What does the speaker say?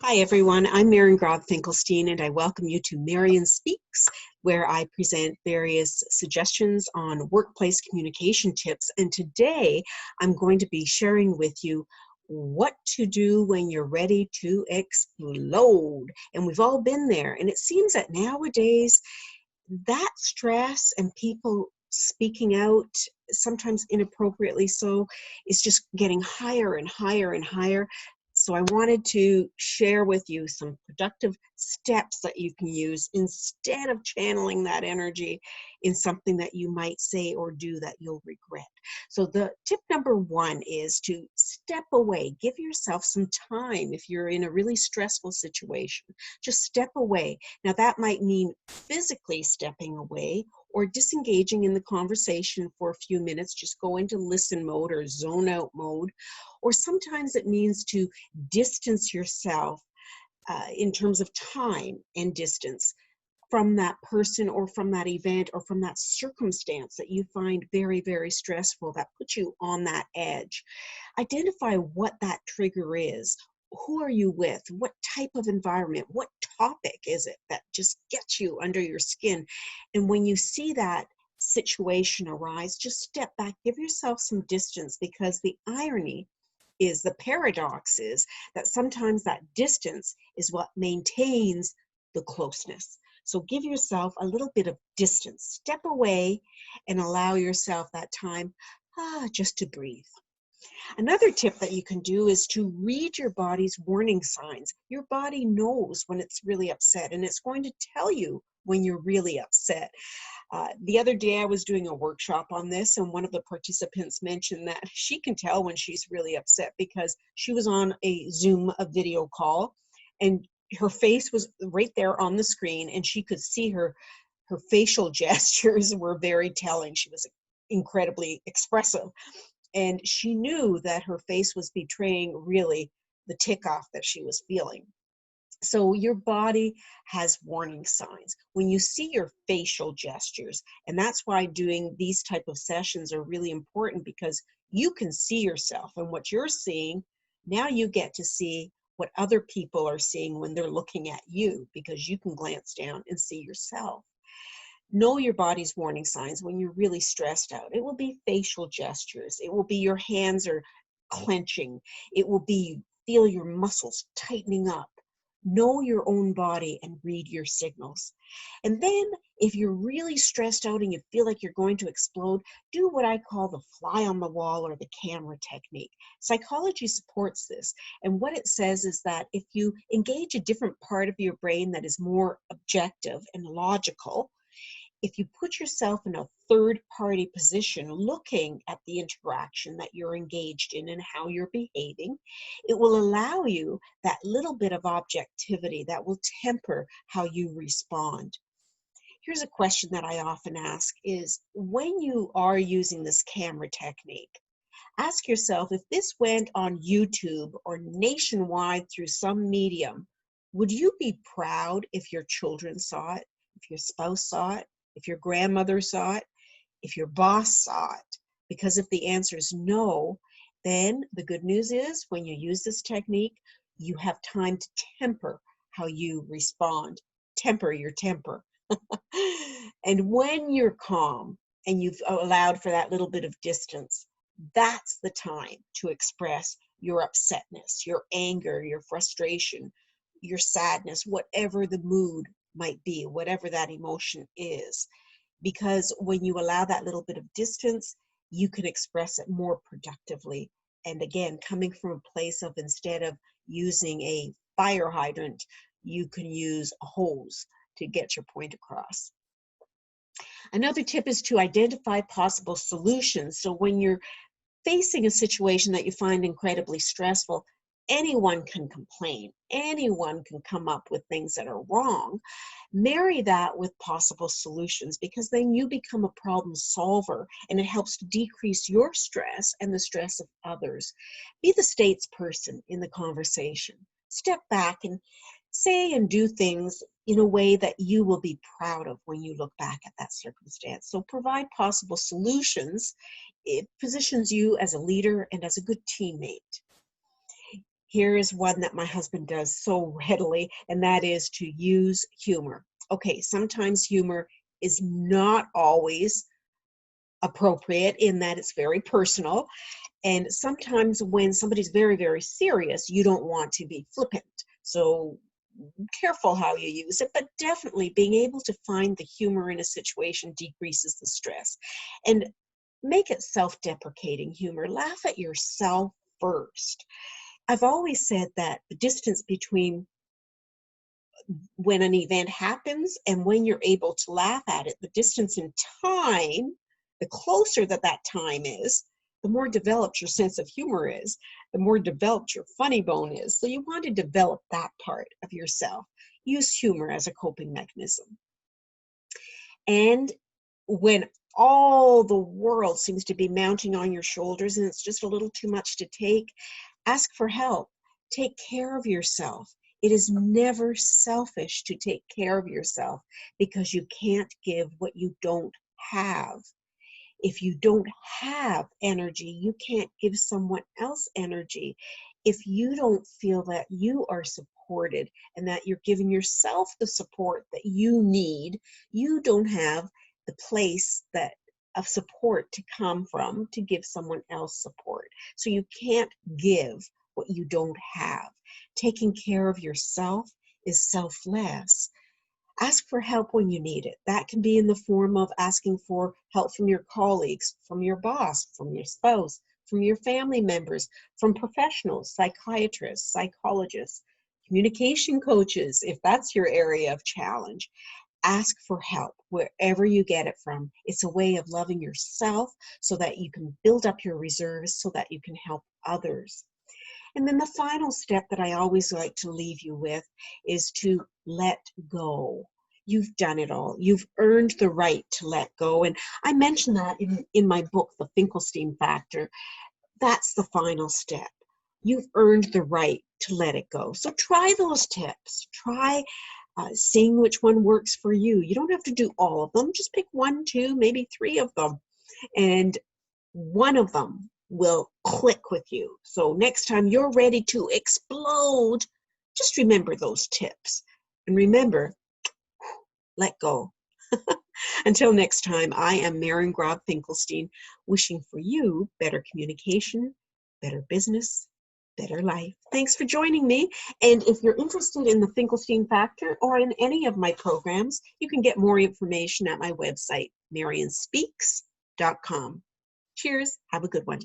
Hi, everyone. I'm Marian Grob Finkelstein, and I welcome you to Marian Speaks, where I present various suggestions on workplace communication tips. And today I'm going to be sharing with you what to do when you're ready to explode. And we've all been there. And it seems that nowadays that stress and people speaking out, sometimes inappropriately so, is just getting higher and higher and higher. So I wanted to share with you some productive steps that you can use instead of channeling that energy in something that you might say or do that you'll regret. So the tip number one is to step away. Give yourself some time if you're in a really stressful situation. Just step away. Now that might mean physically stepping away or disengaging in the conversation for a few minutes. Just go into listen mode or zone out mode. Or sometimes it means to distance yourself in terms of time and distance from that person or from that event or from that circumstance that you find very, very stressful, that puts you on that edge. Identify what that trigger is. Who are you with? What type of environment? What topic is it that just gets you under your skin? And when you see that situation arise, just step back, give yourself some distance, because the irony is, the paradox is that sometimes that distance is what maintains the closeness. So give yourself a little bit of distance, step away, and allow yourself that time just to breathe. Another tip that you can do is to read your body's warning signs. Your body knows when it's really upset, and it's going to tell you when you're really upset. The other day I was doing a workshop on this, and one of the participants mentioned that she can tell when she's really upset because she was on a Zoom, a video call, and her face was right there on the screen, and she could see her facial gestures were very telling. She was incredibly expressive, and she knew that her face was betraying really the tick off that she was feeling. So your body has warning signs when you see your facial gestures, and that's why doing these type of sessions are really important, because you can see yourself, and what you're seeing now, you get to see what other people are seeing when they're looking at you, because you can glance down and see yourself. Know your body's warning signs when you're really stressed out. It will be facial gestures. It will be your hands are clenching. It will be feel your muscles tightening up. Know your own body and read your signals. And then if you're really stressed out and you feel like you're going to explode, do what I call the fly on the wall or the camera technique. Psychology supports this. And what it says is that if you engage a different part of your brain that is more objective and logical, if you put yourself in a third party position looking at the interaction that you're engaged in and how you're behaving, it will allow you that little bit of objectivity that will temper how you respond. Here's a question that I often ask is, when you are using this camera technique, ask yourself, if this went on YouTube or nationwide through some medium, would you be proud if your children saw it, if your spouse saw it, if your grandmother saw it, if your boss saw it? Because if the answer is no, then the good news is, when you use this technique, you have time to temper how you respond. Temper your temper. And when you're calm and you've allowed for that little bit of distance, that's the time to express your upsetness, your anger, your frustration, your sadness, whatever the mood might be, whatever that emotion is. Because when you allow that little bit of distance, you can express it more productively. And again, coming from a place of, instead of using a fire hydrant, you can use a hose to get your point across. Another tip is to identify possible solutions. So when you're facing a situation that you find incredibly stressful, anyone can complain. Anyone can come up with things that are wrong. Marry that with possible solutions, because then you become a problem solver, and it helps to decrease your stress and the stress of others. Be the statesperson in the conversation. Step back and say and do things in a way that you will be proud of when you look back at that circumstance. So provide possible solutions. It positions you as a leader and as a good teammate. Here is one that my husband does so readily, and that is to use humor. Okay, sometimes humor is not always appropriate in that it's very personal. And sometimes when somebody's very, very serious, you don't want to be flippant. So careful how you use it, but definitely being able to find the humor in a situation decreases the stress. And make it self-deprecating humor. Laugh at yourself first. I've always said that the distance between when an event happens and when you're able to laugh at it, the distance in time, the closer that time is, the more developed your sense of humor is, the more developed your funny bone is. So you want to develop that part of yourself. Use humor as a coping mechanism. And when all the world seems to be mounting on your shoulders and it's just a little too much to take, ask for help. Take care of yourself. It is never selfish to take care of yourself because you can't give what you don't have. If you don't have energy, you can't give someone else energy. If you don't feel that you are supported and that you're giving yourself the support that you need, you don't have the place that of support to come from to give someone else support. So you can't give what you don't have. Taking care of yourself is selfless. Ask for help when you need it. That can be in the form of asking for help from your colleagues, from your boss, from your spouse, from your family members, from professionals, psychiatrists, psychologists, communication coaches, if that's your area of challenge. Ask for help wherever you get it from. It's a way of loving yourself so that you can build up your reserves so that you can help others. And then the final step that I always like to leave you with is to let go. You've done it all. You've earned the right to let go. And I mentioned that in my book, The Finkelstein Factor. That's the final step. You've earned the right to let it go. So try those tips. Try seeing which one works for you. You don't have to do all of them. Just pick 1, 2, maybe 3 of them. And one of them will click with you. So next time you're ready to explode, just remember those tips. And remember, let go. Until next time, I am Marian Grob Finkelstein, wishing for you better communication, better business, better life. Thanks for joining me. And if you're interested in the Finkelstein Factor or in any of my programs, you can get more information at my website, marianspeaks.com. Cheers. Have a good one.